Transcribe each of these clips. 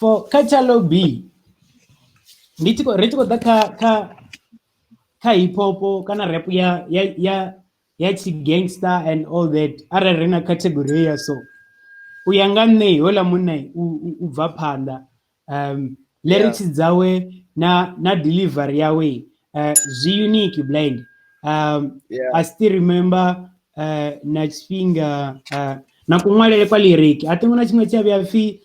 for Kachalo B, Ritiko Daka hip hop, kana rap ya gangster and all that. Are rena category so. Uyangane hola munai uvapanda lyrics zawe na delivery yawe unique blind I still remember na chipinga na kumwalele kwa lyric ati ngona chimwe chabya fi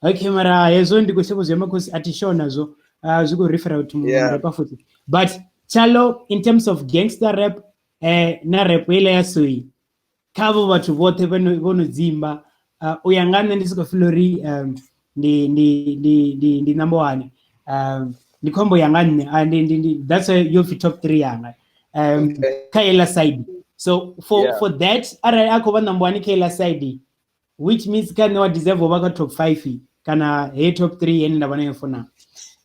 okay mara yezo ndiko sebo zema kosi atishona zo zuko refer to rap futhi but Chalo in terms of gangster rap na rap ile ya sui kavo watu vote bono zimba uyangane ndisiko flori ndi number 1 ndi kombo yangane and that's your top 3 yanga Kaila side so for that ara akova number 1 Kaila side which means kana wa deserve over top 5 kana top 3 yenda ndabana yofuna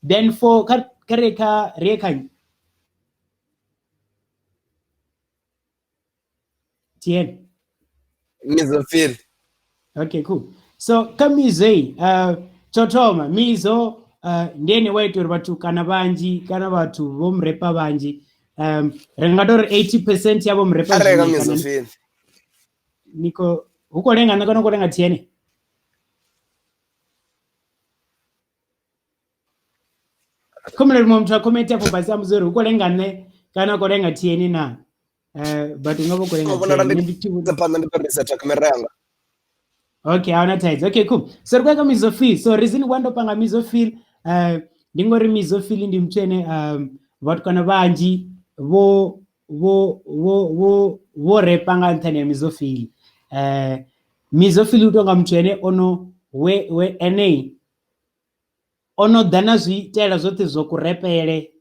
then for kareka reka Tien Mizo feel. Okay, cool. So kamizei chotoma mizo ndeni wetu watu kana watu vomrepa banji rengador 80% yabo mrepa arega mizo feel. Niko huko lenga nakona kolenga tiene komele mumtwa comment hapo basi mzuri huko lenga ne kana kolenga tiene na but ngabo kolenga Okay, I tides. Okay, cool. So kwa mizofil. So reason wando panga mizofil ndingori mizofil ndi mchene watu kana banji wo repanga ntani ya mizofil. Mizofil utonga mchene ono we ene ono dana zwi tela zote zokurepele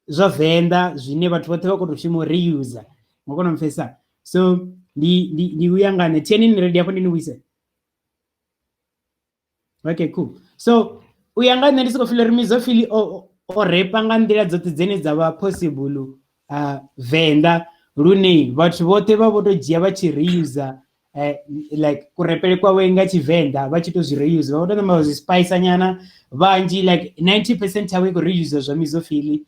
zo venda zwine watu vote vako tushimo reuse. Ngokona mfesa. So ndi uyangane tieni ni ready hapo ndini wise. Okay, cool. So uyangane ndisiko feel mizofili o repanga ndira dzote dzene dzava possible venda lune vhathu vote vavo to dzhia vha tshi reuse like kurepele kwa wenga chivenda vha tshi to zwi reuse vha to namba zwi spice nyana vanji like 90% yawe ku reuse zwa mizofili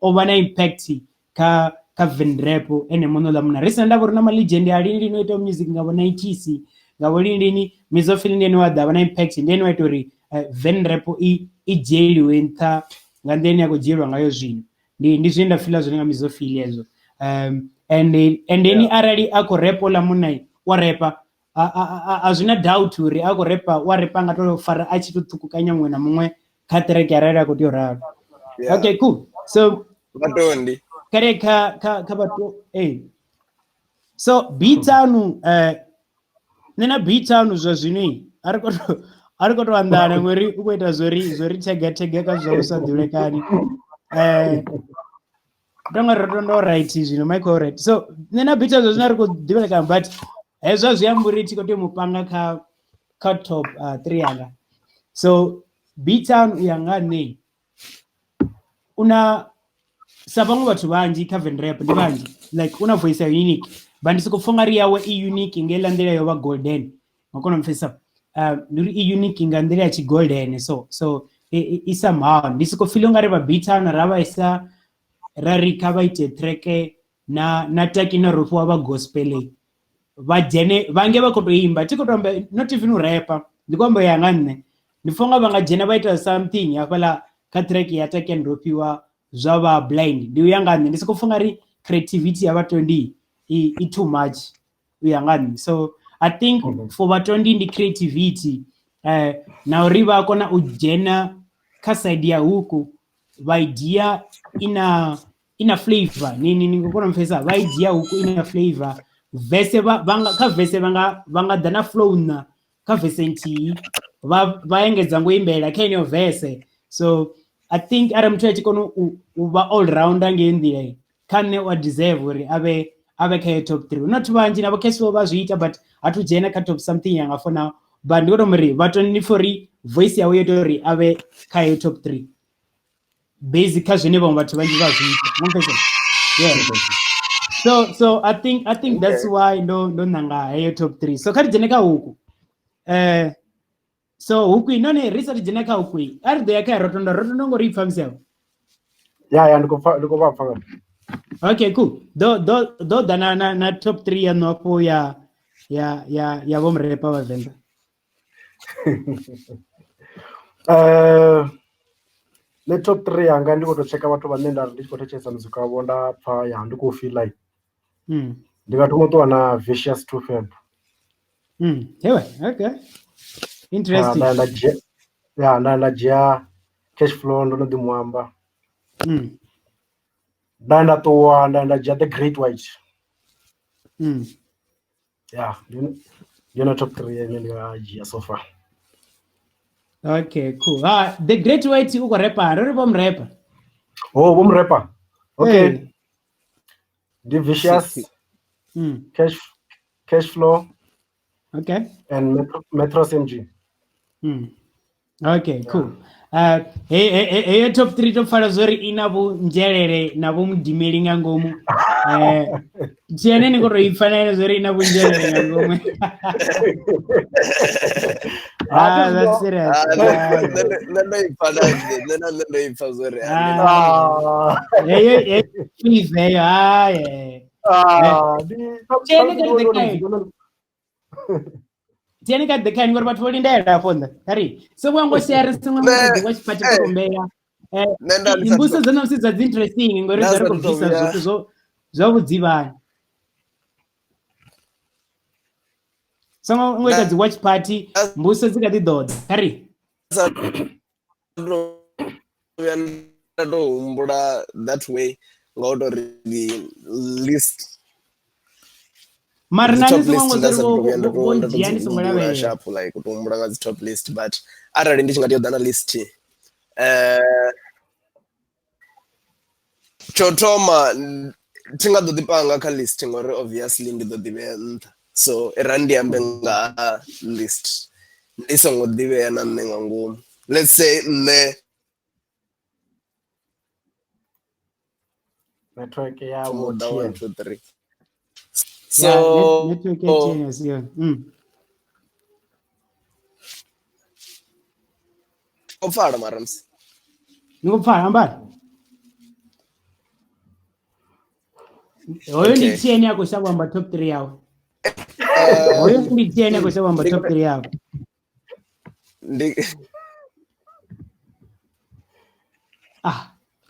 over na impact ka venrap ene mono la muna resenda vho na ma legend ali ndi no ito music ngabo 90s ngabo lini mizofili ndeni wada vana impact ndeni waito ri venrap I jeli nta ngandeni yako jelwa ngayo zwino ndi zwenda fila zwo nga mizofili ezo and then arali ako rap la munai wa rapa azuna doubt uri ako rapa wa rapa ngato fara achi tutukukanya mwe na mwe kha track ya rara kuti orara okay cool so batondi kare ka bato so beatanu nena beatanu zwa zwini ariko to andana ngori ukoita zori tega ka zwo usadulekani don't right zvino my correct so nena beatanu zvina ariko develop but ezwa zviamburiti kuti mupanga ka top 3 yanga so beatanu uyangane una sabangu watu banji Kevin rap ndi banji like una voice unique bandi sikufunga yawe unique ngelandela yoba golden ngakona mfisa ndiri unique ngandela chi golden so somehow ndisikufila ngare ba beatana raba isa rarikaba ite track na taki na rufu wa gospel vajene vange vakotoimba tikotomba not even rapper ndikomba yangane ndifonga vanga jena vaita something yafala ka track ya take and ropiwa zava blind ndi uyangane ndisikufunga ri creativity ya vatondi I too much uyangane so I think for vatondi ndi creativity na uriva kona ujena ka side ya huku idea ina flavor nini ngokona mfesa idea huku ina flavor vese vanga dana flow na ka vese nti vaengedza ngoimbela kenyo vese so I think ara mtu achikono uba all rounder ngendile kane wa deserve uri ave ka top 3 not vanji nabo keso bazwiita but atujena ka top something yanga for now but ndiko muri vatoni for voice yawe yotori ave ka top 3 basic zvine vamwe vatu vanji bazwiita yeah so I think that's why ndo nanga top 3 so kati jeneka huku So hukui none research jina ka hukui ari the yaka rotondo ngori famsel. Yeah, ndiko pfa. Okay, cool. Do dana na top 3 ya nopo ya bomrepa wa Venda. Le top 3 yanga ndiko to checka vhathu vhane nda ndi tshi khou thetshelesa muzika wavho nda pfa ya ndi khou feel like ndi nga thoma u ṱuwa na Vicious 2 Feb. Hewe, okay. Interesting. Nda dzhia Cash Flow ndo no ḓi muamba. Nda ṱuwa nda dzhia The Great White. Yeah, you know top 3 yene ndi nga dzhia so far. Okay, cool. The Great White uko rapper, uri bom rapper. Oh, bom rapper. Okay. The Vicious. Cash Flow. Okay. And Metro MG. Okay, cool. Hey, top 3 top 5 zori inabu njelele na bu mdimeli nga ngomu. Tiene ni koro ifana zori inabu njelele nga ngomu. That's serious. Nenda ifa zori. Please, Tiene kat the kind what for ndera fonda. Kari. So wango share singwa mko watch party kumbea. Imbuso zana msiza interesting ngori zari kubisa zo budzivana. Sangwa ngweka zi watch party mbuso zikati doda. Kari. That way ngoto the list Marnani singwa zari jiani singwa wewe. Sharp like kutumbura ngazi top list but arali ndi chingati yodana list chotoma tinga do dipanga kha list ngori obviously ndi do diventa so erandi ambe nga list isongo dive na nenga ngomu let's say network ya 1 2 3 so network changes yeah Ofara marams Nikufara mbali Oyo ndi tieni yako shabamba top 3 yao Oyo ndi tieni yako shabamba top 3 yao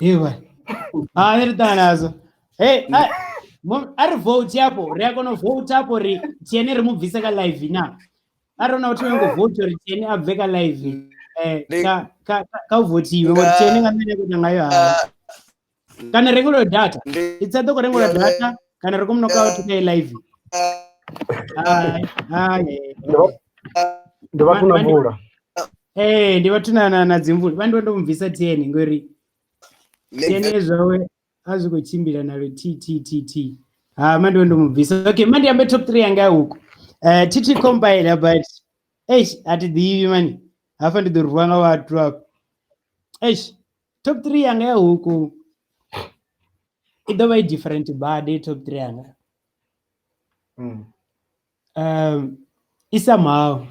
Ewa nirtanazo hey ari vote yapo reakono vote yapo ri tieni rimubvisa ka live na arona kuti wengo vote ri tieni abve ka live ka votiwe kuti tieni ngamene kuti ngayo kana regular data itsadoko regular data kana rekomunoka kuti kai live ndivatuna mvura ndivatuna na dzimvura vandivandomubvisa tieni ngori tieni zvawe azvikuchimbira naro ttt mandivandomubvisa okay mandiyambe top 3 yanga huku titi combine but hatidhivi mani hafa ndidorwanga watu apo top 3 yanga ya huku idova different body top 3 yanga isomehow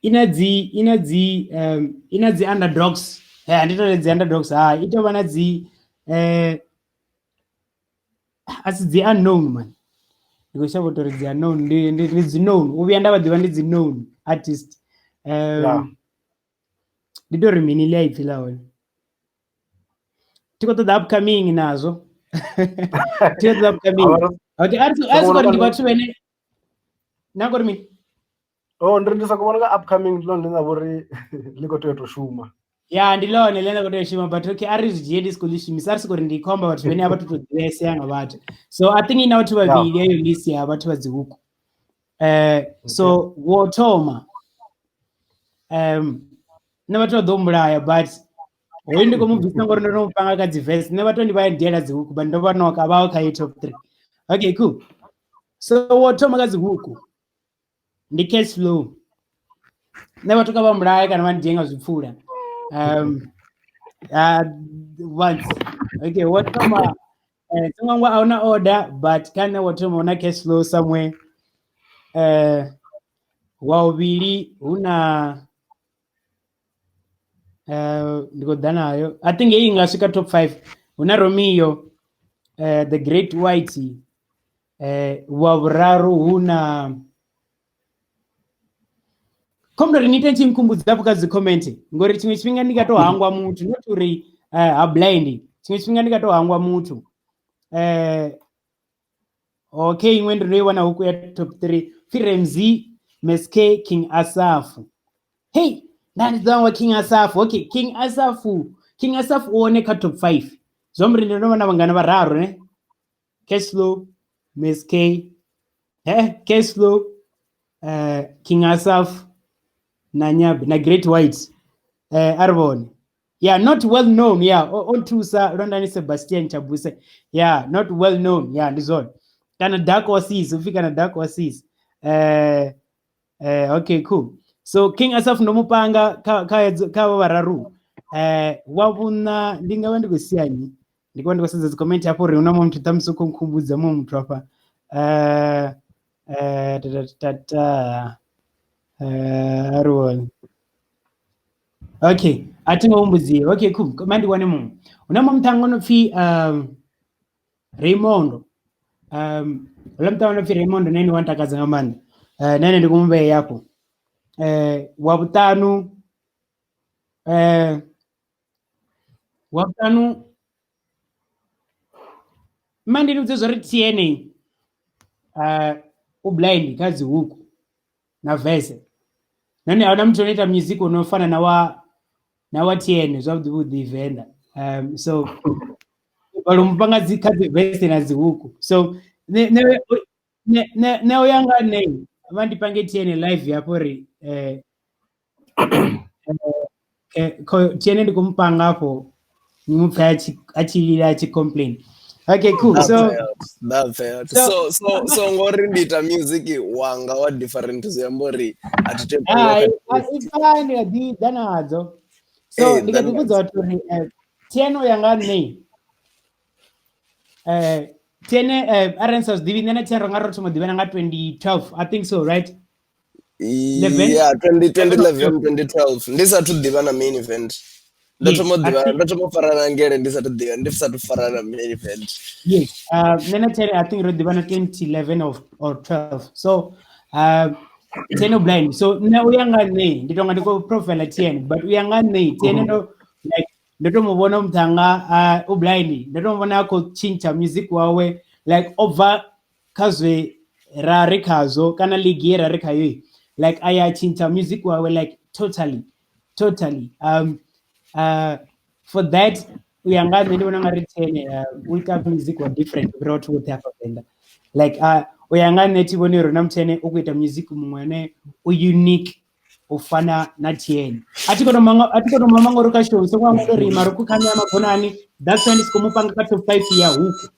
inadzi underdogs handitoredzi underdogs itova nadzi asi dzi unknown man ndikoshavotoredzi unknown ndidzi-known uvuya ndavadhiva ndidzi-known artist nditori mhini liyaipfila wona tikotoda upcoming nazo tikotoda upcoming okay asikori ndivatu vene nangori mini ndiri ndisakuvona ka upcoming ndilo ndinavori likotoyotoshuma ndilone lenda kotoyoshuma but okay ari zvijendi sikolishimisa arisikori ndikomba vatu vene avatotodzivese yanga vatu so I think ina vatu vaviri yayo list ya vatu vadzihuku so wotoma nevatu vadomburaya but hoyo ndikomubvisa ngori ndonomupanga kadzivhesi nevatu ndivaendera dzihuku but ndovanoka vavo kai top 3 okay cool so wotoma kadzihuku ndi Cash Flow nevatu kavamburaya kana vandijenga zvipfuura once okay wotoma singwangwa auna order but kana wotoma una Cash Flow somewhere wauviri una ndiko danayo. I think hii ingasvika top 5. Una Romeo, The Great White, wa vuraru huna Komrade nitenchi mkumbudzapo kazikomenti ngori chimwe chifhinga ndikatohangwa mutu not uri ablind chimwe chifhinga ndikatohangwa mutu okay imwe ndinoiwana huku ya top 3 Firemz, Meske, King Asaf. Hey ndandidzawa King Asaf. Okay, King Asaf uoneka top 5 zomri ndinovana vangana vararu ne Cashflow, Meske, Cashflow, King Asaf na Great White Arbon. Yeah, not well known. Yeah, on Tusa Rondani Sebastian Chabuse. Yeah, not well known. Yeah, this one. Kana Dark Oasis, ufika na Dark Oasis. Okay, cool. So King Asaf nomupanga ka vararu. Wavuna ndingawendi kusiani. Ndikuwa ndikusenza zikomenti hapo ri unamo mtu tamsuko mkumbudza mu mtu hapa. Arwon. Okay, atinga umbuzi. Okay, cool. Mandi wane mu. Unamo mtangono fi Raymond. Ulamtawono fi Raymond neni wantakaza ngamanda. Nene ndikumbe yapo. Wabutanu mandi nuzozori TNA ublind kazi huku na vese nani aona mtu anaita music unaofana na wa TN zvaudhi venda so valumpanga kazi vese na zihuku so ne oyanga nei vandipange TN live yapo ri TN ndikumpanga hapo nimupfa achi complain. Okay, cool. So ngori ndita music wanga wa different ziyambori atitepa di danadzo. So ndikatibudza kuti tieno yanga nei tiene Arensos divinena tieno ngaro tomo divena nga 2012 I think so, right? Yeah, 2011 2012 ndisa to divana main event. Ndotomo farana ngere ndisatu farana main event. Yes, nena tere I think rodivana 2011 or 12. So teno blind. So na uyanga nei nditonga ndiko profile TN but uyanga nei TN ndo like ndotomubona mtanga ublind ndotomubona ko chincha music wawe like over kazwe rare kazo kana ligi rare kayo like aya chincha music wawe like totally for that uyangane ndibona ngari TN ulka music wa different brought with happened like uyangane tibone rona mtene ukuita music mumwene unique ufana na TN atikono mama ngoroka show so kwanga ndo rima rokukanya magonani that's when isikomupanga ka top 5 ya huku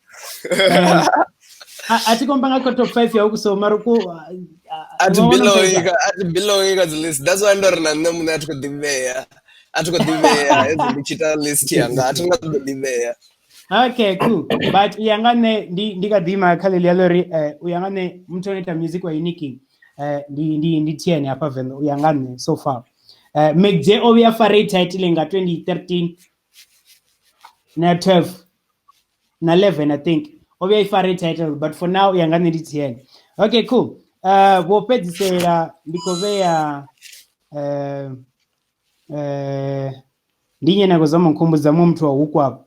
atikompanga ka top 5 ya huku so maruku at below the list that's why ndo rina nemu atiko diveya ezichita list yanga atingadivea. Okay, cool. But uyangane ndikadima khaleli yalori uyangane mtu anaita music wa unique ndi TN hapa vendo uyangane so far. Make J obya fare title nga 2013 na 12 na 11 I think. Obya fare title but for now uyangane ndi TN. Okay, cool. Wopedzisera ndikovea ndinye nakozama nkumbuza mtu wa huko hapo.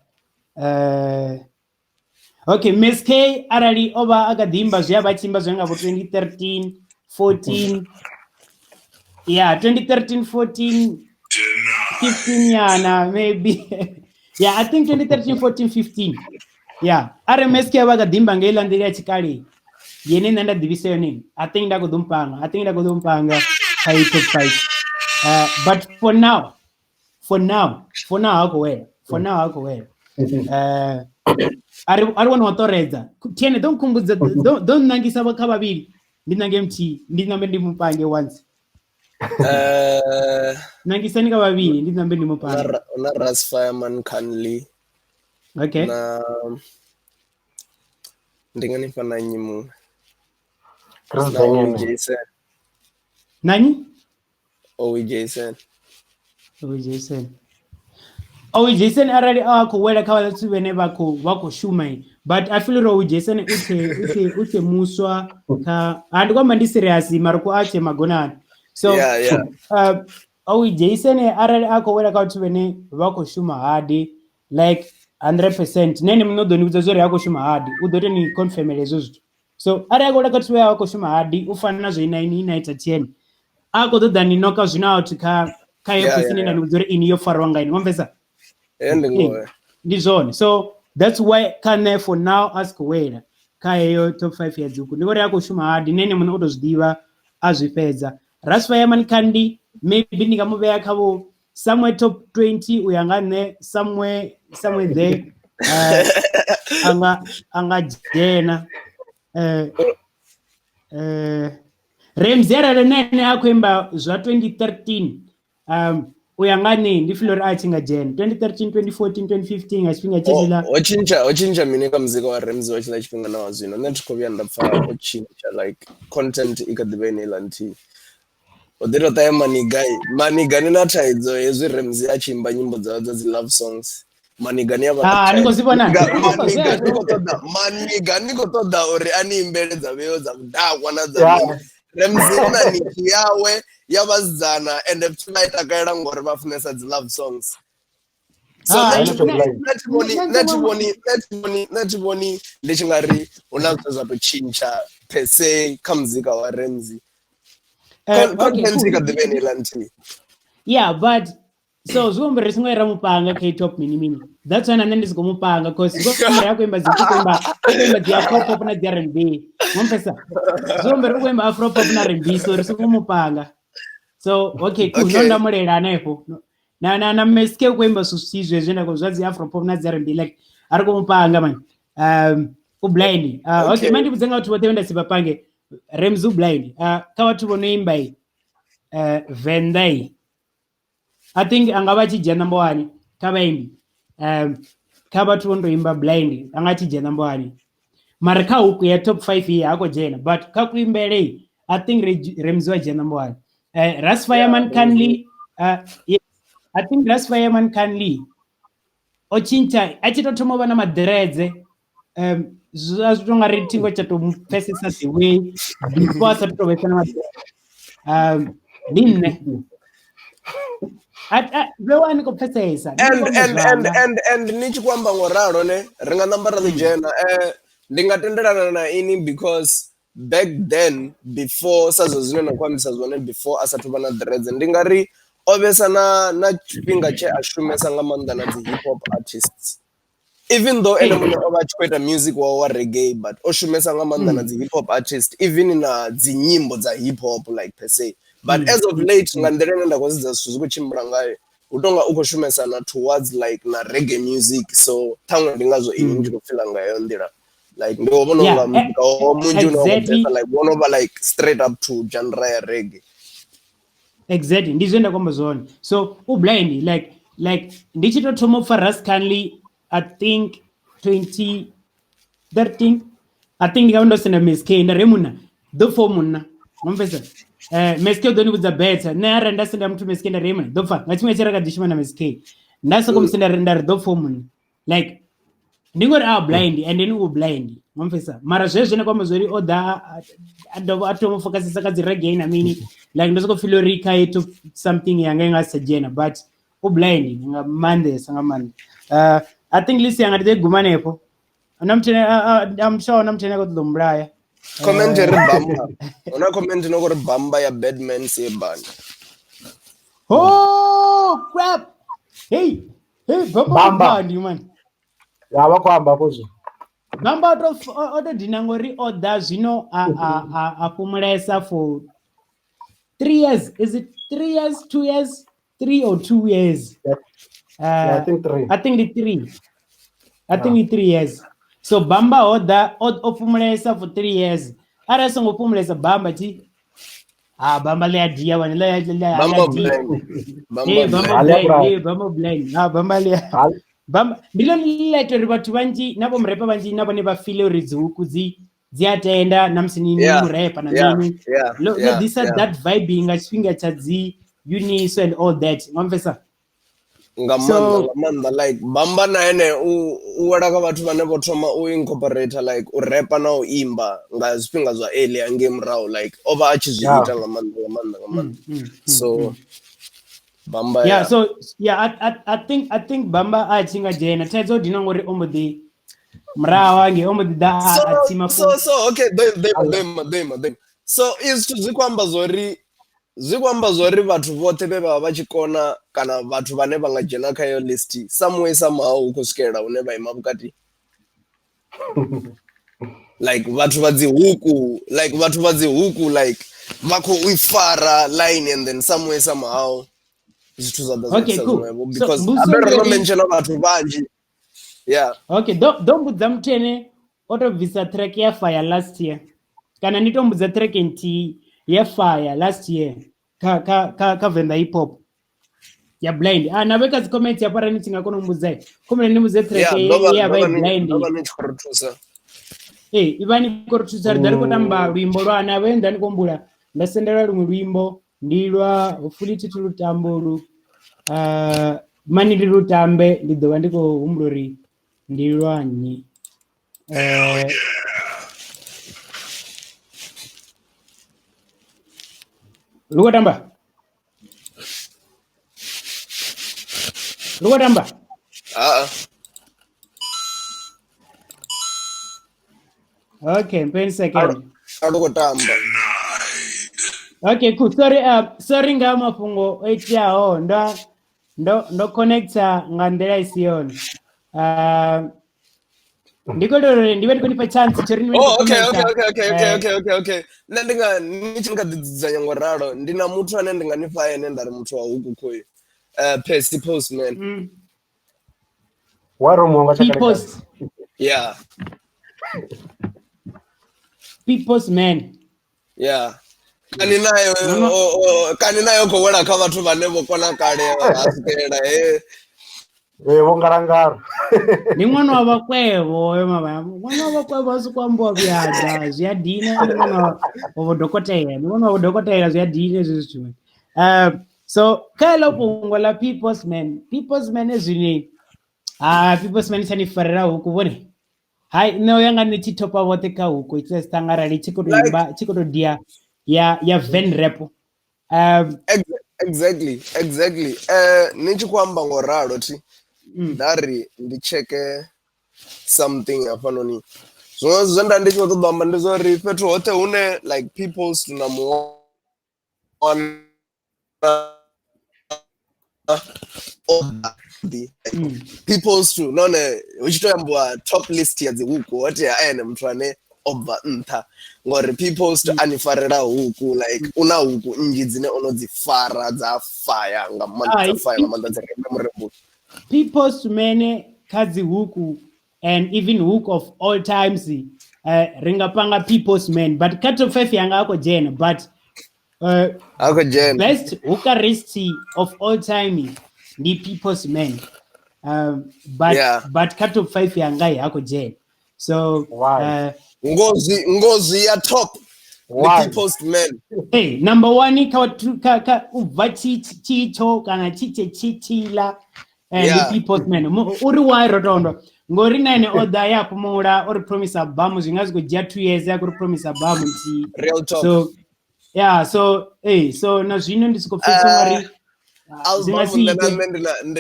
Okay, Meske arali oba akadimba zviyabachimba zvanga vo 2013 14 yeah 2013 14 15 yana maybe yeah I think 2013 14 15 yeah are Meske vakadimba ngeilanderi chikale yene nanda division name I think ndakudumpanga kai top 5 but for now ako where ari wana watoredza tiene don't kumbudza don't nangisa vakavaviri ndinange mti ndinambe ndimupange once nangisani kavaviri ndinambe ndimupange una Ras Fireman Canley okay na ndingani na nyimu Jason nani Jason Jason arali akowela kha vhathu vhene vha shuma but I feel uri Jason uthe muswa kha handi kwamba ndi serious mara ku ache magonani so Jason arali akowela kha vhathu vhene vha khou shuma hard like 100% nene muno ḓo ni vhudza zwo ri akho shuma hard u ḓo teni confirmela hezwo zwithu so arali akowela kha vhathu vhe akho shuma hard u fana na zwo ina ita 10 akho ḓoḓa ni knock out out kha episode ine nda vhudza uri ini yo farwa nga ini ngomvesa ndi zwone so that's why kane for now ask wela kha heyo top 5 ya dzuku ndi uri akho shuma hard nene muno u ḓo zwiḓivha a zwi fhedza Ras Fireman Kandi maybe ndi nga muvhea kha vho somewhere top 20 uya nga nne somewhere there anga dzhena Ramsey arali nene akhomba zwa 2013 uya nga nne ndi feel uri a thinga dzhena 2013 2014 2015 nga tshifhinga tshila ochinja mini kha muzika wa Ramsey wa tshila tshifhinga na zwino nṋe thi khou vhuya nda pfa ochinja like content i kha ḓivha ine iḽa nthihi o ḓi tou ṱahe manigani na thaidzo hezwi Ramsey a tshi imba nyimbo dzawe dza dzi love songs manigani ya ni khou zwi vhona manigani khou ṱoḓa uri a ni imbele dza vheo dza vhudakwa na dza Ramsey na niki yawe ya vhasidzana ende futhi vha i takalela ngori vha funesa dzi love songs so neti vhoni ndi tshi nga ri hu na zwithu zwa tou tshintsha per se kha muzika wa Ramsey yeah but so zwombe ri singo era mupanga kha top mini that's why nne ndi siko mupanga cause zwombe yako imba dzikuimba dzi afro pop na dzi R&B ngompesa zwombe ri kuimba afro pop na R&B so ri siko mupanga so okay cool no ndamulela anepo na meske kuimba susizwe zwenda ko zwa dzi afro pop na dzi R&B like ari ko mupanga man u blind okay mandi budzenga vhathu vhoṱhe venda sibapange Ramsey blind kha vhathu vho no imba Vendai I think anga vha tshi dzhia number 1 kha vhaimbi kha vhathu vho ndo imba blind anga tshi dzhia number 1 mara kha huku ya top 5 hii hako dzhena but kha kuimbele I think Ramsey wa dzhia number 1 Ras Fireman Kanli yes I think Ras Fireman Kanli o chincha a tshi to thoma vha na madredze zwa zwithu nga ri thingo tsha to pfesesa the way before sa to vhesa na madredze dinne vhewani ko pfesesa and ni tshi kwamba ngoralo ne ri nga namba ra dzhena ndi nga tendelana na ini because back then before sazo zwine na kwamisa zwone before asathu vha na dreads ndi nga ri obviously na tshifhinga tshe a shumesa nga maanḓa na dzi hip hop artists even though ene muno o vha tshi khou ita music wa reggae but o shumesa nga maanḓa na dzi hip hop artists even na dzi nyimbo dza hip hop like per se but as of late nga nḓila ine nda khou sedza zwithu zwi khou tshimbila ngayo u tonga u khou shumesa na towards like na reggae music so ṱhaṅwe ndi ngazwo ini ndi khou fila ngayo nḓila like ndi vhona unga muzika wa munzhi uno like one over like straight up to genre ya reggae exactly ndi zwenda kwamba zwone so u blind like ndi tshi to thoma for Ras Kanli I think 2013 I think ndi ndo senda MSK nda remuna do formuna ngompesa MSK do ni vhudza better ne ara nda senda muthu MSK nda remuna do fa nga tshimwe tshera ka dishima na MSK nda soko msenda nda do formuna like ndingori blind and then u blind ngompesa mara zwezwo ne kwamba zwori oda atomo focusisa ka dzi reggae na mini like ndo soko feel rika into something yanga inga sajena but u blind nga mandesa nga manda I think lisi yanga de gumanepo I'm sure namtene ko dombraya comment re bamba una comment no gore bamba ya Badman se band oh crap hey bamba man ya vha kwamba pozwo bamba oto dinangori oda zwino a pumulesa for 3 years is it 3 years 2 years 3 or 2 years I think 3 I think the 3 I think it's 3 years so bamba oda opumulesa for 3 years ara songo pumulesa bamba chi bamba le adia wana le bamba le bamba ndilo lileto ri bathu banji nabo mrepa banji nabo ne ba feel uri dzihuku dzi atenda namsini mrepa na nini this that vibing a tshifhinga tsha dzi Uniso and all that ngomfesa Ngamanda like Bamba na ene u wada kha vhathu vhane vho thoma u incorporate like u rapa na u imba nga zwifhinga zwa early ange murahu like ova a tshi zwi ita nga maanḓa. So Bamba yeah, so yeah, I think Bamba a chinga jena thaidzo dina ngori omboḓi murahu ange omboḓi da a tsima so okay them so is to zikwamba zori vhathu vhoṱhe vhe vha vha tshi kona kana vhathu vhane vha nga dzhena kha yo list some way somehow u khou swikelela hune vha ima vhukati like vhathu vha dzi huku like vha khou fara line and then some way somehow zwithu zwa ḓa okay, cool. because So, abero mention vhathu vhanzhi. Yeah. Okay, don't mbudza muthu ene otobvisa track ya Fire last year kana nditombudza track nti ya Fire last year ka Venda hip hop ya Blind. Naveka comment ya para nitingakona mbudza kumene ndimudze track ya by Blind. Ivani korothusa dariko tamba lwimbo lwa ana venda ndikombula ndasendera lumwe lwimbo ndilwa fuliti tulutambulu mani lilutambe ndidova ndiko humbulori ndilwanyi lukotamba okay pen second alukotamba. Okay, cool. Sorry nga mafungo etiao ndo connecta nga ndela isiona. Ndikolore ndiwe ndikonipa chance chorini okay. Ndinga nichinga dzidzanya ngoralo ndina muthu ane ndinga nifa ene ndari muthu wa huku khoyo. Percy Postman. Waro mwanga chakale. Yeah. People's man. Yeah. Kani nayo khowela kha vhathu vhane vho kona kale asikelela vongarangara ni n'wana wa vakwevo n'wana wa vakwevo asikwambiwa vyada zwi ya dina ni n'wana wa vodokotela ni n'wana wa vodokotela zwi ya dina zweswi zwin'we so khala fhungo la people's man ezwini people's man tsani farela huku vhone hai no yanga ni titopa vote kha huku itse stangarali chikotoimba chikotodia ya Ven Rap. Exactly. Nichi kwamba ngoralo ti dari ndicheke something afanoni so zenda ndicho to bamba ndizori fethu hote une like people's tunamuona people's to none uchitoyambwa top list ya dzihuku hote ene muthu ane obva ntha ngori people's to anifarela huku like una huku nnzhi dzine onodzifara dza fire nga maanḓa dza murembo people's mene kadzi huku and even hook of all times ringapanga people's man but cut of 5 yanga ako jena but best hookerist of all time the people's man but cut of 5 yanga yako jena so ngozi ya top the people's man hey number 1 ka ubva chicho kana chichila and the people's man uri why rotondo ngori nane oda ya kumula or promise album zvingazi kujia 2 years ya kuri promise album nti real talk so yeah so so na zvino ndisikofesa ngari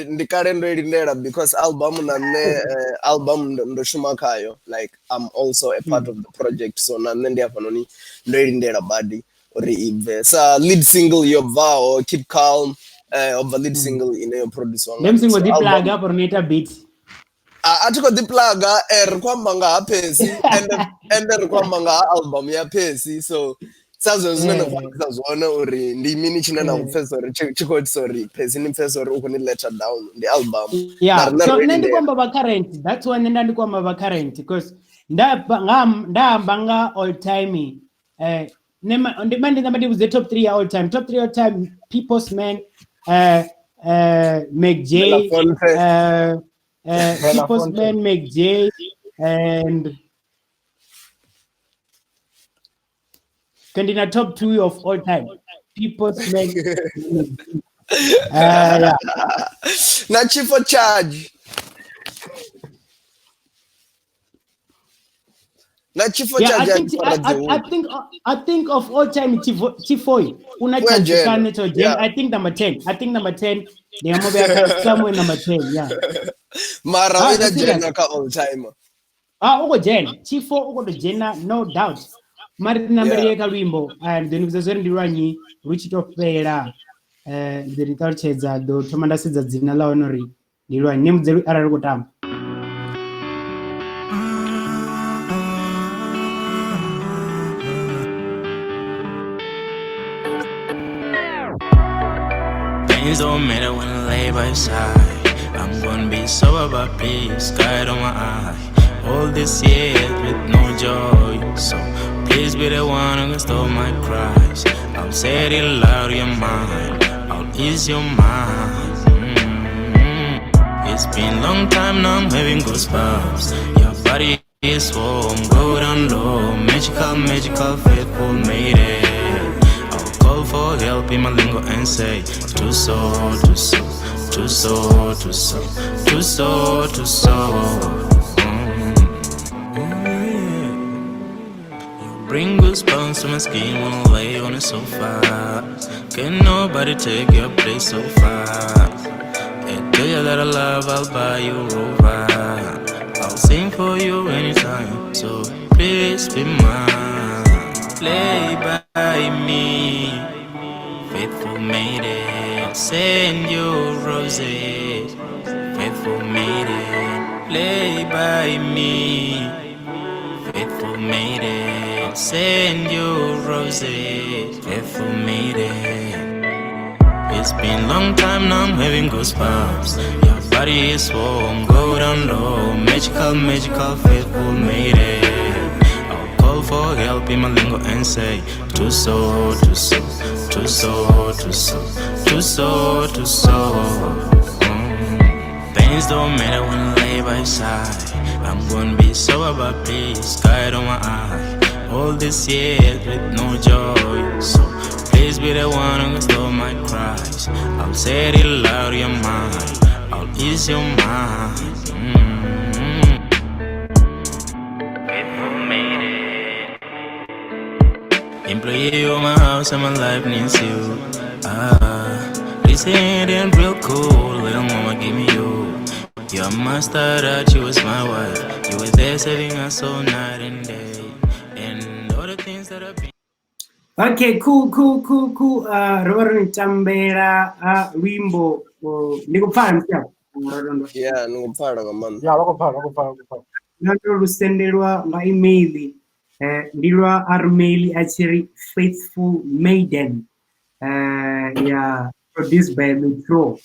ndikale ndoilindela because album ndoshuma khayo like I'm also a part of the project so nane ndiyafanoni ndoilindela badi uri ibve sa lead single yobvao keep calm of the lead single inayo produce wanga single di plug up or neta beat atiko di plug kwamba nga hapesi and kwamba nga album ya pesi so sazo zvinenge zvazona uri ndi mini chinena professor chikoti sorry pesi ni professor uko ni letter down the album so nendi kwamba ba current that's why nendi kwamba ba current because ndahamba nga all time ndimandi the top 3 all time people's man Meg J people's man Meg J and Kandina top 2 of all time people's man Yeah. Na chifo charge. Na chifo Yeah, charge I think of all time Chifoy. Una chance to Jen. can to Jen. Yeah. I think number 10. I think number 10. They are maybe somewhere number 10. Yeah. Mara Ah, wina that's Jen serious. ka all timer. Uko Jen. Chifo uko to Jenna, no doubt. Mari number Yeah. yeka lwimbo and then kuzazori ndiranyi ruchitopera the ritarchedza do tomanda sedza dzina la honori ndiranyi nemudzeru arari kutamba. Things don't matter when I lay by your side. I'm gonna be sober, but please, sky on my eye. All this years with no joy, so please be the one who can stop my cries. I'll say it loud in your mind, I'll ease your mind. It's been a long time now, I'm having goosebumps. Your body is warm, go down low, magical, faithful, made it. Call for help in my lingo and say too so. You bring goosebumps to my skin when I lay on the sofa. Can nobody take your place so fast? And tell you that I love, I'll buy you over. I'll sing for you anytime, so please be mine. Play by me, faithful maiden. I'll send you roses, faithful maiden. Play by me, faithful maiden. I'll send you roses, faithful maiden. It's been a long time now, I'm having goosebumps. Your body is warm, go down low, magical, faithful maiden. For help in my lingo and say too so. Things don't matter when I lay by your side. I'm gonna be sober, but please, guide on my eye. All this years with no joy, so please be the one who can stop my cries. I'll say it loud in your mind, I'll ease your mind. Employee of my house and my life needs you. This ain't real cool, little mama give me you. You're my star, that you was my wife. You were there saving us all night and day. And all the things that I've been. Okay, cool. Robert Nitambera, Wimbo, Nikopara msia. Yeah, nikupara kamanda. Yeah, wakupara. Nando rusenderwa nga email. Ndirwa armail actually faithful maiden. Yeah, produced by Metro.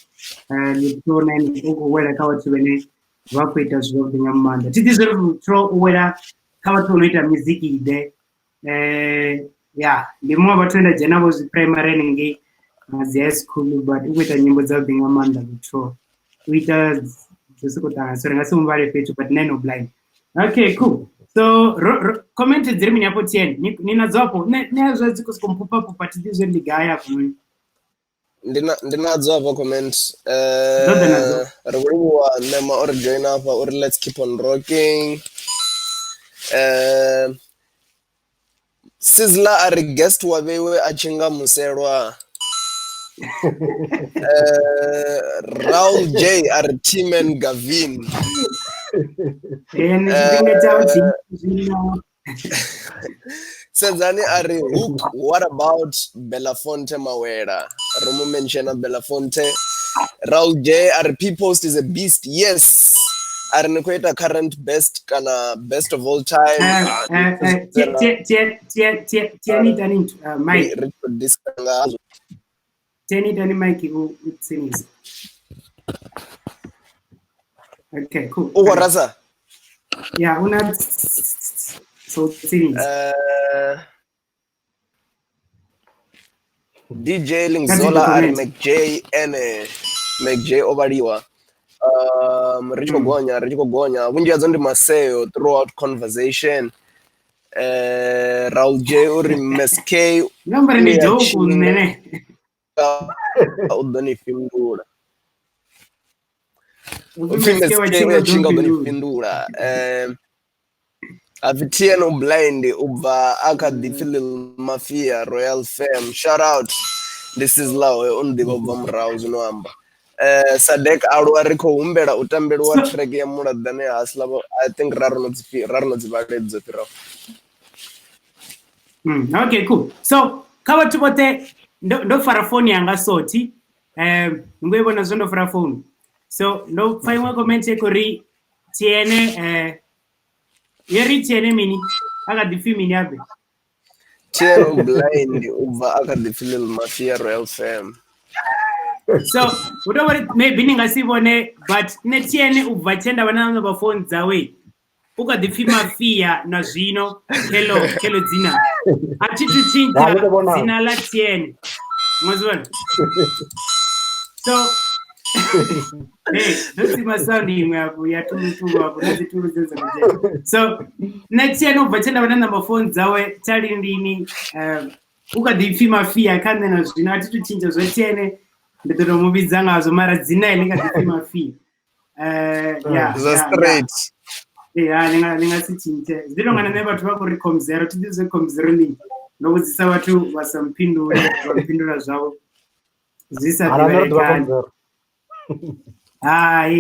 Metro nani uko wela kawa tuwene wakweta zuwa nyamanda. Titizo Metro wela kawa tuwene muziki ide. Yeah, the more about when Jena was primary nge as high school, but ukweta nyimbo za nyamanda Metro. Wita zisukota so ngasi mbale fetu but neno blind. Okay, cool. So comment dziri mini hapo 10 nina zapo nezo dziko sikompupa pati dizo ligaya kumwe ndinadzo hapo comment rekuliwa nema or join hapa or let's keep on rocking. Sizzla ari guest wavewe achinga muselwa. Raul J ari Tim and Gavin. Senzani ari hook. What about Belafonte Mawera? Romo mention Belafonte. Raul J RP Post is a beast. Yes. Ari nikweta current best kana best of all time. Mike. Mike okay, cool. Rasa. Yeah, una so series. DJ Lingzola ari McJ Obariwa. Richiko Gonya. Winja zondi Maseo throughout conversation. Raul J uri MSK. Number ni joke nene. udoni findula Ufime ufime chinga udoni findula avitieno blind ubva akadifilil mafia royal fam shout out this is lawe undiva ubva murahu zvinoamba Sadek alwa ri khou humbela u tambeliwa track ya Muladhane Hustler I think rarinodzivaledza fhiraho. Okay, cool. So kha vhathu vhoṱhe ndo fara phone yanga soti ngoivona zwo ndo fara phone so ndo pfa iṅwe comment ekori tiene yeri tiene mini akadifi mini abe tiene blind ubva akadifilil mafia royal fam. So whatever maybe ningasivone but netiene ubva tenda vana va phone dzawe ukadifi mafia na zvino hello dzina atituchinja dzina la tiene mwazivona so hey that's my sounding hapo ya tulu hapo nazi tulu zenza so netiene ubva tenda vana phone dzawe talindini ukadifi mafia kana na zvino atituchinja zvetiene nditoro mubidza ngazo mara dzina inengadifi mafia straight ningasichinje ndinongana nevathu vakuri com0 tidzize com0 link nokudzisa vathu vampindura zvavo zvisadiverekani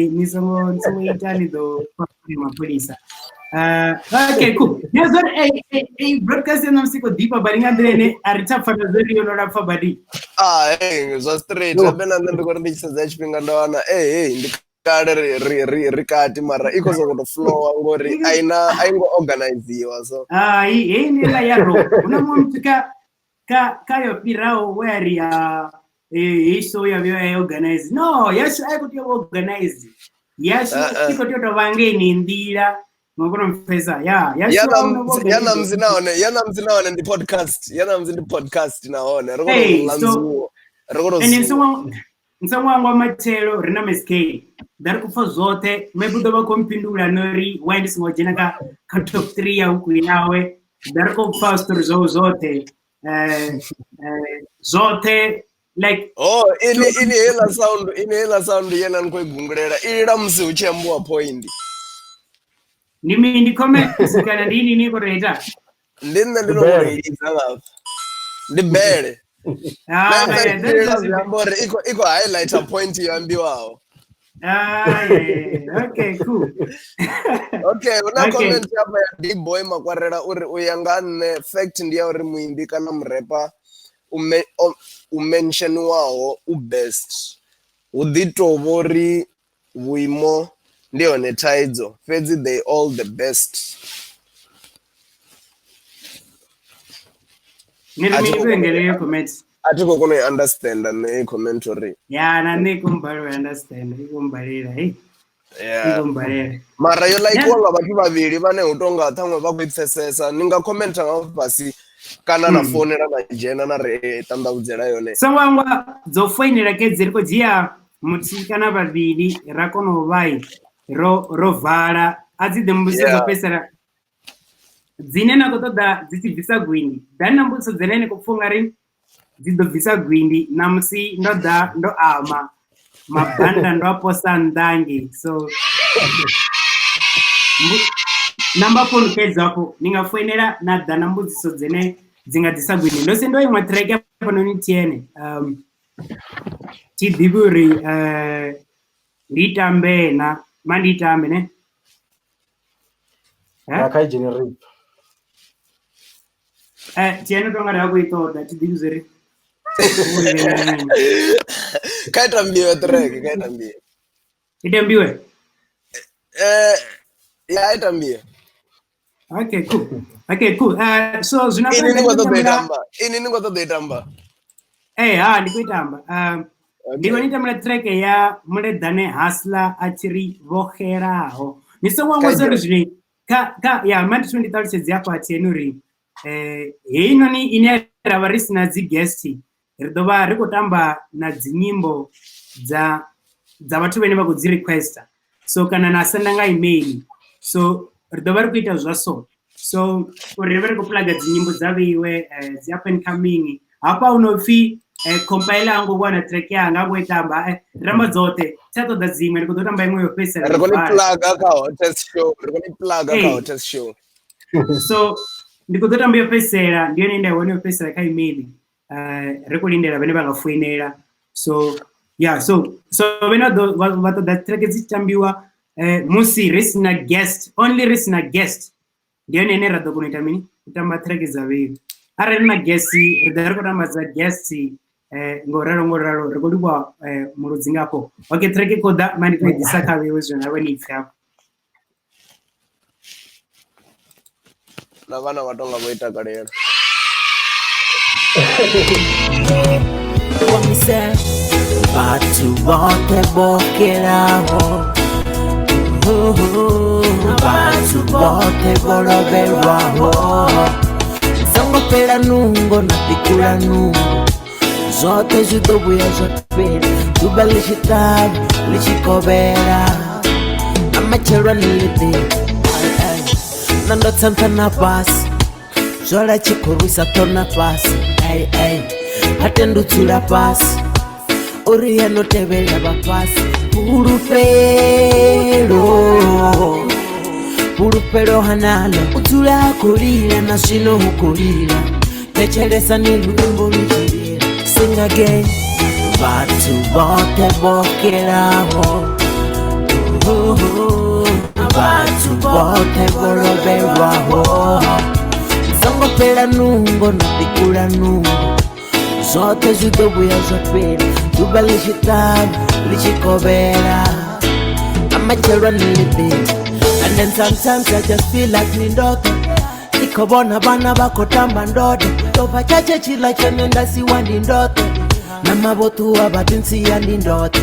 nisongoitani tho mapurisa okay cool nezori broadcast yenomsiko dipa but ingadirene aritapfana zoriyo norapfa badi zva straight apena ndikori ndichisedza chipinga ndawana ndikare rikati mara ikozokutoflowa ngori aingo-organiziwa so inela yaro unomuntu kayopirawo wari isho yaorganize no yasho aikuti organize yasho ikototovange nindira ngokuno mpesa yana mzinaone ndi podcast naone nsongwangu wamatelo rina meskei dari kufa zote maybe udova kompindula nori waindi singojena ka top 3 ya huku yawe dari kufa story zao zote like ini hela sound yena nkoigungulera ila msi uchembua point nimi ndikome sikana ndini niko reta ndinna ndinomureidza lapha ndibele iko highlighter point yambiwawo okay cool okay una comment hapa ya D-boy makwarela uri uyanga nne fact ndiya uri muimbi kana mrepa umention wawo ubest udhitovori vuimo ndiyone thaidzo fedzi they all the best nirimiivengereyo comment atiko kuno understand ne commentary nane kumbalira understand ikumbalira ikumbalira mara yo like wanga vathu vaviri vane utonga thamwe vakuipfesesa ninga commenta nga pasi kana na phone ra na jena na re tandaudzela yone songwangwa dzofoinera ke dziriko dziya mutikana vaviri rakono vai rovhala adzide mbuso dzopesera dzine nakotoda dzichibvisa gwindi dhani nambuso dzenene kufunga rini dzidobvisa gwindi namusi ndoda ndoama mabhanda ndoaposa ndange so nambafonu pedzapo ningafoinera nadhana mbudziso dzene dzingadzisa gwindi ndose ndoimwa track yapanonitiene tidivi uri nditambe na manditambe ne akaigenerate tiene tongada kuitoda tidivi zviri kaitambiwe track kaitambiwe itambiwe itambiwe okay cool so ini ningotodoitamba ndikuitamba ndikonitamula track ya Muladhane Hustler achiri voheraho nisongwangosori zvine manditi nditaurisedza yapo atienuri heinoni ine rava risina dziguest ridova rikutamba nadzinyimbo dzavathu vene vakudzirequesta so kana nasendanga email so ridova rikuita zvaso so uri rive rikuplaga dzinyimbo dzaveiwe dziup and coming hapa unofi compile yangu bwana track yanga kwetamba ramba zote tato da zimwe ndiko tamba imwe yopesa rekoni plug aka hotel show so ndiko tamba yopesera ndiyo nenda yone yopesera kai email rekolindera bene bangafuinera so yeah so bena vato da track zitambiwa musi risina guest only risina guest ndiyo nene rado kunita mini kutamba track zaveyo are na guest ridaro kutamba za guest ngoraro rekolwa muruzingapo okay track koda mani kwa disaka wewe zona wani ifya na vana vatonga voita karera Batu bote bokeraho Batu bote boroberwaho Zango pera nungo na pikula nungo Zote zidobuya zotpera Tuba lishitabu, lishikobera Amachera nilide Nando tanta na basi Zola chikuruisa tona pasi Hatendu tula pasi Oriya no tebela bapasi Purupero hanalo Utula kulila na shino hukulila Techelesa ni lumbo nijirila Sing again Batu bote bokeraho Batu bote boroberwaho Zango pela nungo na pikula nungo Zote zidobuya zotpera Tuba lishitabu, lishikobera Amachera nilide And then sometimes I just feel like nindoto Nikobona bana bako tamba ndoto Topa chache chila chenenda siwa nindoto Na mabotu wa batinsi ya nindoto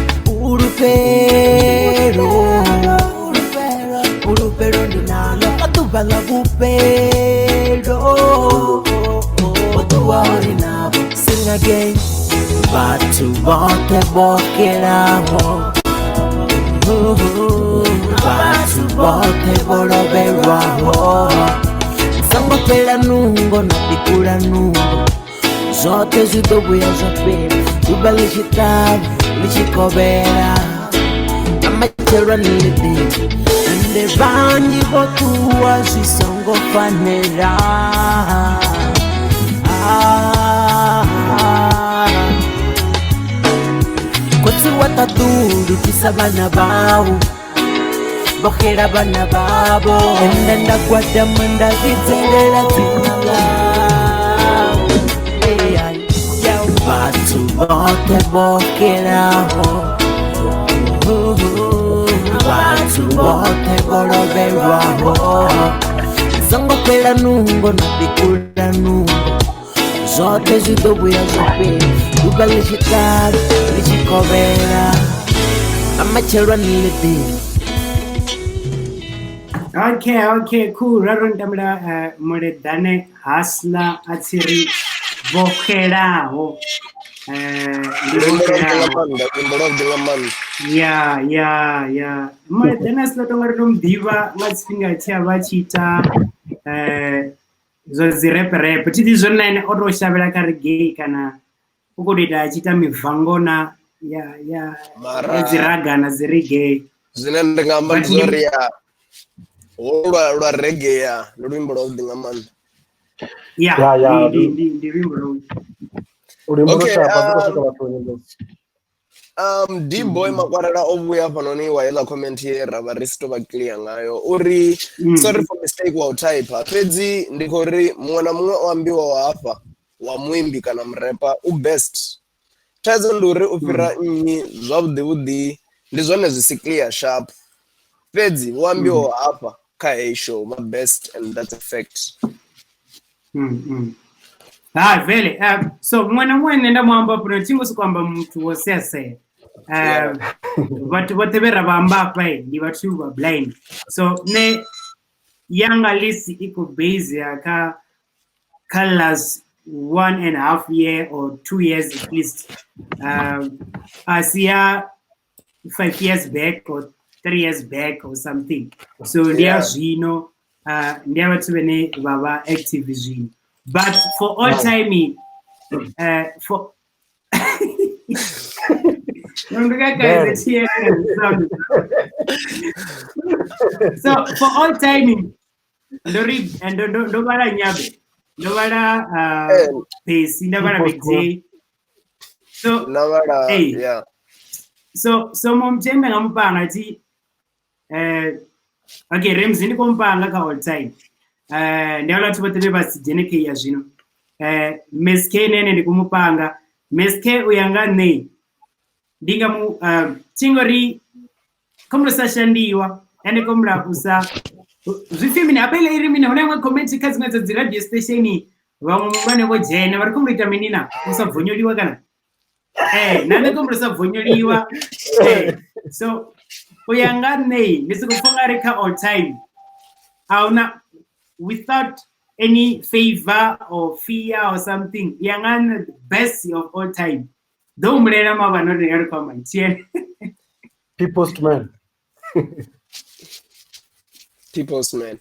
Urupero ndinalo Atuba la bupero Otu wa orinabo Sing again Batu bote bokeraho Batu bote boroberwaho Zango pela nungo na pikula nungo Zote zidobuya zotpera Tuba lishitabu, lishikobera Amachera nilide Inde banyi botuwa zisongo panera Koti wataduru kisa bana bawu Bokera bana babo Endenda kwa damanda vitelera zinala Batu bote bokeraho Batu bote boroberwaho Zango pela nungo na pikula nungo Zote zidobuya zotpera Tuba lishitabu, lishikobera Amachera nilide Okay, cool. Raron tamla moledane hasla atsiri bokeraho yeah moledane hasla tongarom diva latsinga tshava chita zo zirep tidi zonna ene oto shabela kare gay kana ukodita chita mivangona ya ziragana ziri gay zvine ndingamba nzoria lwa reggae lwimbo lwa ndingamanda ndi wimbo lwa Okay, D-boy makwarela obuya panoni waela comment ye rava risto va clear ngayo uri sorry for mistake wa type fedzi ndiko ri mumwe na mumwe oambiwa wa hapa wa muimbi kana mrepa u best thaidzo ndi uri u fhira nnyi zwavhuḓi ndi zwone zwi si clear sharp fedzi oambiwa wa hapa kha hey show my best and that's a fact. Vele so mwana nenda mwamba puno chingo sikwamba mtu wosese watu vera bamba pai ndi watu wa blind so ne younger list iko base ya ka colors 1.5 year or 2 years at least asia 5 years back or 3 years back or something so ndia zvino ndia watu vene baba active zvino. But for all time, for So for all timing, Lori and don't bala nyabe, don't bala pace, don't bala mixi. So hey, yeah. So mom jembe ngampanga ti okay Remzi ni kompanga ka all time. Ndiyala tshibotele ba sijeneke ya zwino. Meske nene ndi kumupanga. Meske uyanga nei. Dinga mu tingori komla sashandiwa ene komla usa zvifimi apele iri mine hone comment kazi ngadzo dzi radio station vamwe vane vo jena vari kumrita minina usabvonyoliwa kana nane komla usabvonyoliwa so uyanga nei ndisikufunga reka all time auna without any favor or fear or something uyanga the best of all time. Don't blame them about not the comment. People's man. People's man.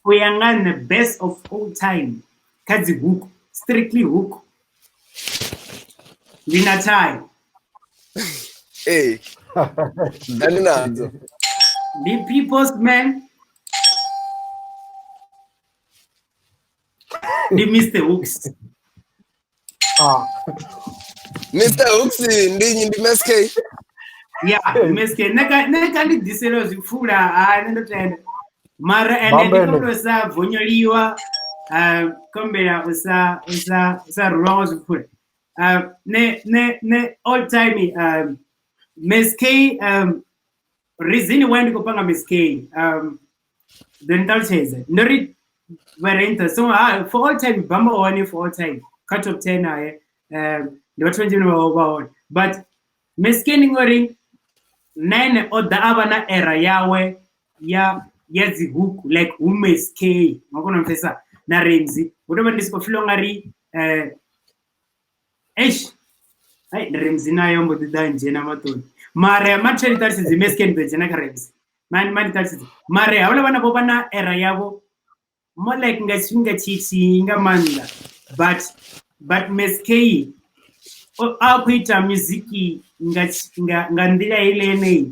We are the best of all time. Kazi hook. Strictly hook. Lina time. Hey. The people's man. The Mr. Hooks. Mr. Hooks ndi Meske. Yeah, Meske. Neka ndi diselo zifula nendo tena. Mara ene ndikondo sa vonyoliwa kombela usa ruwa zifula. Ne all time Meske reason why ndikopanga Meske then talcheze. Ndori varenta so for all time bamba one for all time. Cut of 10 the 20 over but Meske ngori nine oda abana era yawe ya yazihuku like Meske ngakona mfesa na Remzi utoba ndisikofilo ngari ai Remzi nayo mbodidanje na matoni mare matcheli tarisi Meske ndbeje na Remzi man tarisi mare awala bana bobana era yabo more like ngasinga chichi ngamanda but Meske akuita muziki ngandila ile nei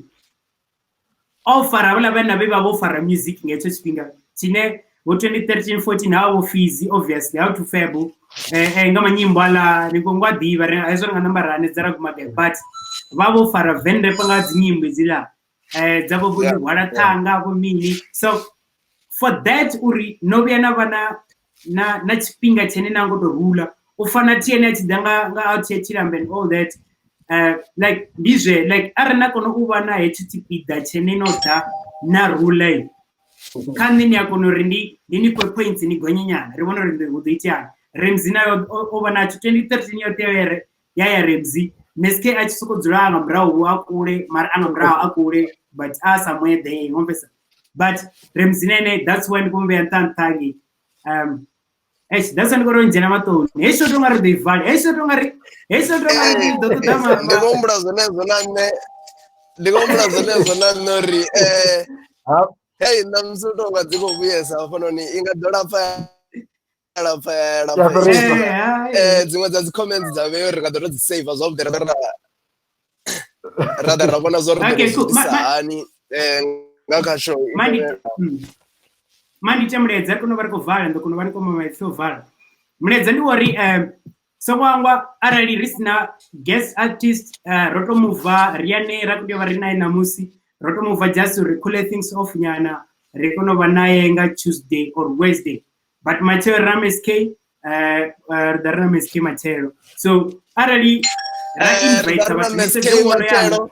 ofara wala bana beba bofara music ngecho chipinga chine wo 2013 14 hawo fizi obviously how to febu ngama nyimbo ala nikongwa diva azo nga namba rane zara kumabe but babo fara vendre panga dzinyimbo zila dzabo budi wala tanga bo mini so for that uri nobiana bana na chipinga chene nango to rula ufana tiene chidanga nga out chirambe and all that like DJ like arena kono ubana HTTP da chene no da na rule kanini yakono rindi nini points ni gonyenyana ribona rinde uditiana Remzi nayo ubana 2013 yote ya Remzi Meske achisuko dzuranga brau akure mar anga brau akure but somewhere there ngompesa but Remzi nene that's when kumbe antantangi that's when go njena mato esho tongari dival esho tongari dotama ndigombra zone nori hey namsuto ngadziko kuyesa fanoni ingadola pa dzimwe dza comments dzaveyo rikadora dzi save of the rather rabona zori sani ngakasho mandi chamredza kuno vari kuvala ndokuno vari kumaitso vala mredza ndi wori so kwangwa arali risina guest artist rotomuvha riane rakudio vari naye namusi rotomuvha just to recall things off nyana rikuno vanaye nga Tuesday or Wednesday but Mateo Rameske Rameske Mateo so arali invite Mateo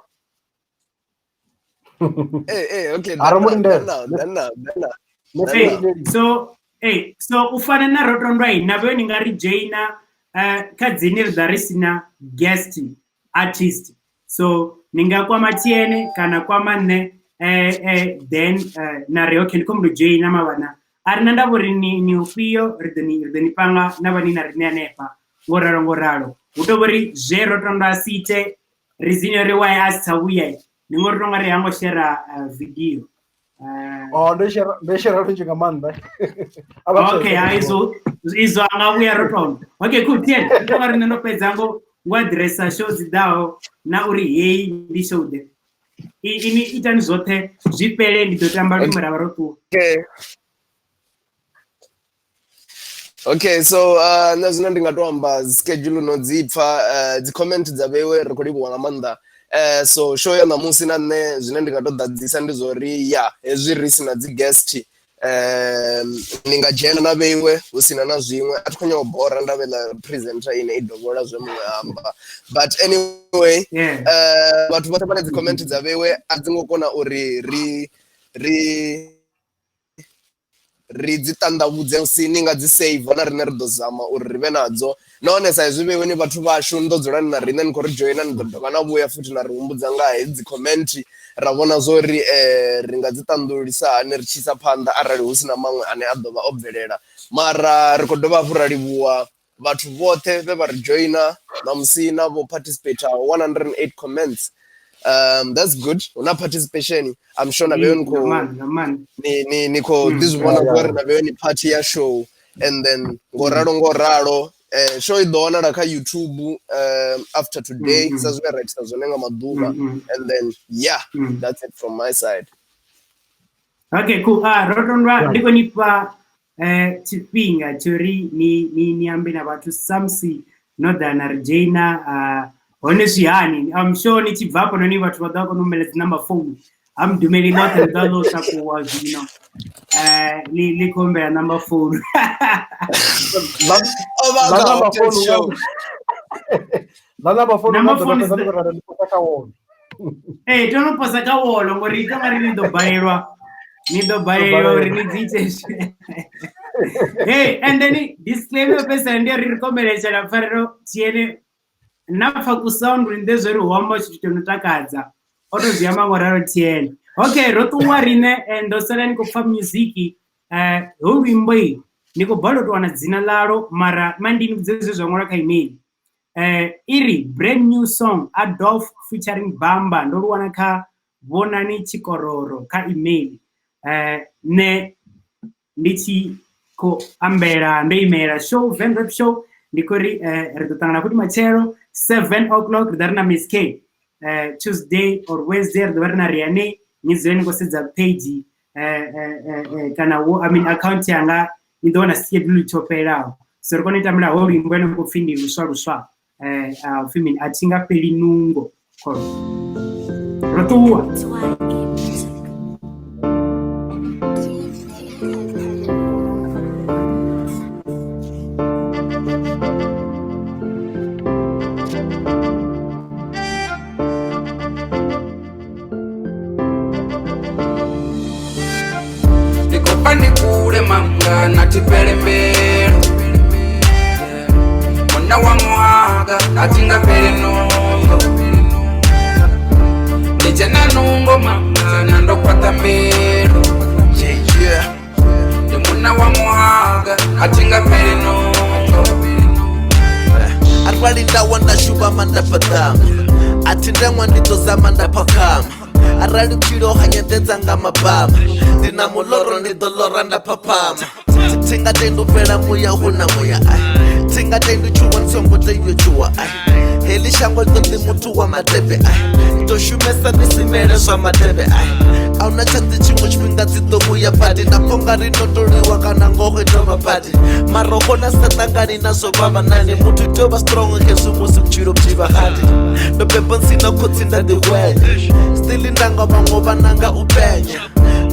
okay so ufana na rotondwai navo ningari jaina kadzinir darisina guest artist so ninga kwa matiene kana kwa manne then na reoke nikomdo jaina mabana arina ndavori ni ufiyo rideni panga navani na rinea nepa ngoralo utobori je rotondwa site rizine riwaya asawuya ningortonga rihango share video ndeshera rinjinga manda okay izo anga uya rotondo okay cool tien ndongari ndopedza ngo ngwadresa show dzidao na uri hei ndi show de ini itani zwoṱhe zwi fhele ndi ḓo tamba luṅwe ra vha ro ṱuwa. Okay, so na zwine ndi nga to amba schedule no dzi pfa dzi comment dza vhewe ri kho livhuwa nga maanḓa. So show ya ṋamusi na nṋe zwine ndi nga to ḓadzisa ndi zwo ri ya hezwi ri si na dzi guest ni nga dzhena na vheiwe hu sina na zwiṅwe a thi khou nyanga u bora nda vhe na presenter ine i dovhola zwe muṅwe amba, but anyway vhathu vhoṱhe vhane dzi comment dza vheiwe a dzi ngo kona uri ri dzi ṱanḓavhudze si ni nga dzi save na riṋe ri ḓo zama uri ri vhe nadzo nahone sa izwi vheiwe ni vhathu vhashu ni ḓo dzula ni na riṋe ni khou ri joina ni ḓo dovha na vhuya futhi na ri humbudza nga hedzi comment ra vhona zwo ri ri nga dzi ṱanḓulisa hani ri tshi isa phanḓa arali hu si na maṅwe ane a ḓo vha o bvelela, mara ri khou dovha hafhu ra livhuwa vhathu vhoṱhe vhe vha ri joina ṋamusi na vho participate 108 comments. That's good. Una participation. I'm sure na veo niko this one of na veo ni party ya show and then ngoralo show I do na kha YouTube after today sazwe right sazonenga maduba and then that's it from my side. Okay, cool. Rotondwa ndiko nipa chipinga chori ni ambe na watu Samsi Northern Argentina honestly I'm sure ni chibvapo noni watu wadako numele number 4 I'm dumeli not and dalo sapo was you know li kombe number 4 tono pasa ka wolo ngori kama ni do bairwa rini dzite hey and then disclaimer pesa ndio recommendation na farero tiene nafa ku sound ndezwe ri hombo chitonotakadza otoziya mangoraro tiene okay rotuwa rine ndosala niko fa music holwimbo niko balo to wana dzina lalo mara mandini kudzezwe zvangora ka email iri brand new song Adolf featuring Bamba ndoluwana ka Bonani Chikororo ka email ne ndichi ko ambera ndeimera show vendor show ndikori ritotangana kuti machero 7 o'clock ridarina Miss K Tuesday or Wednesday ridarina Riane nizweni kosedza page kana wo account yanga ndona schedule chopera so rikonita mla holi mbwene ko findi ruswa filming atinga peli nungo ko rotuwa natipele mbero mwana wa muhaga atinga pele nungo ndichena nungo mama nando kwata mbero ndi mwana wa muhaga atinga pele nungo arwali ndawa ndashuba mandapatama atindemwa nditozama ndapakama arali uchilo hanyendedza nga mabama ndina muloro ndidolora ndapapama tingatendo pela muya huna muya tingatendo chuwa nsongo teyo chuwa heli shango ndi mutu wa matebe toshumesa nisimele zwa matebe auna chandi chimwe chipinga dzidomuya pati naponga rinotoriwa kana ngoho itova pati maroho na satangani nazo baba nani mutu itova strong kesumusi mchiro pchiva hati nopepo nsina kutsinda the way still ndanga bangoba nanga upenya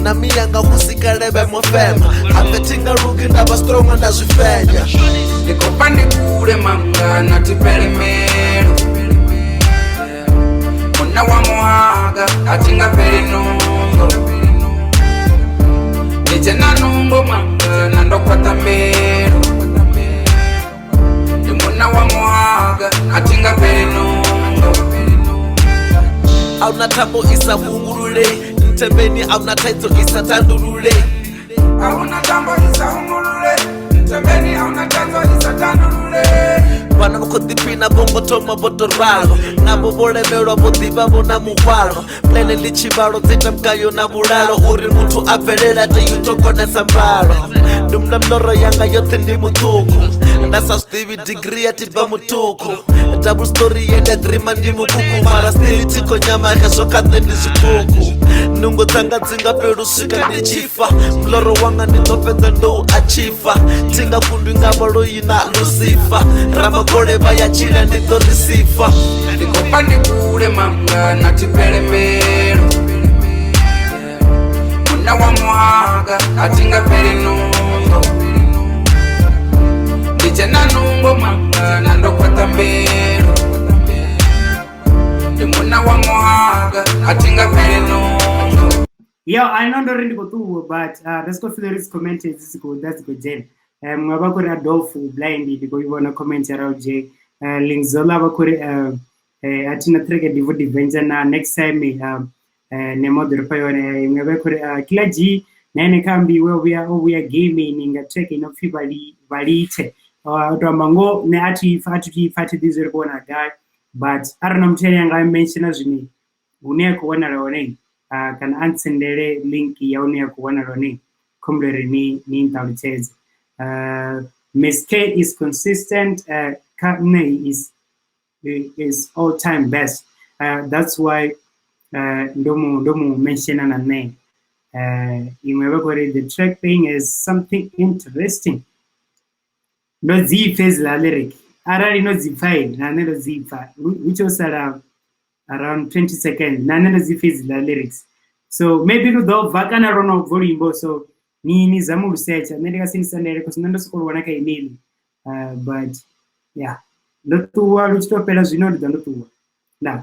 na miyanga kusikalebe mofema afetinga rugi ndaba strong ndazvifenya ndikopa ndikule manga natipele mero mwana wa muhaga atinga pele nungo ndichena nungo manga nandokwata mbero ndi mwana wa muhaga atinga pele nungo auna tambo isa hungurule ntembeni auna taito isa tandurule auna tambo isa hungurule ntembeni auna taito isa tandurule vana vokhodipina bongo thoma votoralo navo volemelwa vodiva vona muhwalo plene lichivalo dzita mkayo na vulalo uri muthu abvelela teyutokonesa mbalo dumla mloro yanga yote ndi mutuku ndasa stivi degree atiba mutuku double story yenda dreama ndi mukuku mara still tiko nyama yakashokate ndi zikuku nungo dzanga dzinga pelusika ndi chifa mloro wanga ndinopedza ndo achifa tinga kundu ingavalo yina lusifa ramakoleva yachila ndido risifa ndikopa ndikule manga na chipelemelo muna wa muhaga atinga pele nungo ndichena nungo manga nandokwata mbelo ndi muna wa muhaga atinga pele nungo. Yeah, I know already go through, but let's go through the commented. This is good. That's good, Jen. Ngabakore Adolfo blind because you wanna comment around J. Linkzola bakore atina treke divo divenja na next time nemo dropayo ngabakore kila G nene kambi we are gaming inga treke ino fibali valite to mango ne ati fati dizero bona guy but arana mtene yanga mention zvini une kuona lone kana ansendele link yaone kuona lone komlere ni intauteze Miss K is consistent. Katney is all-time best. That's why Domo mention a name. The track thing is something interesting. No Z phase la lyric. I already know Z5. None of Z5, which was around 20 seconds. None of Z phase la lyrics. So maybe no do vakana rono volume so. Ni zamu research America sinisandere kusinando sokolo wanaka email but yeah ndo tuwa luchito pela zvino ndo tuwa na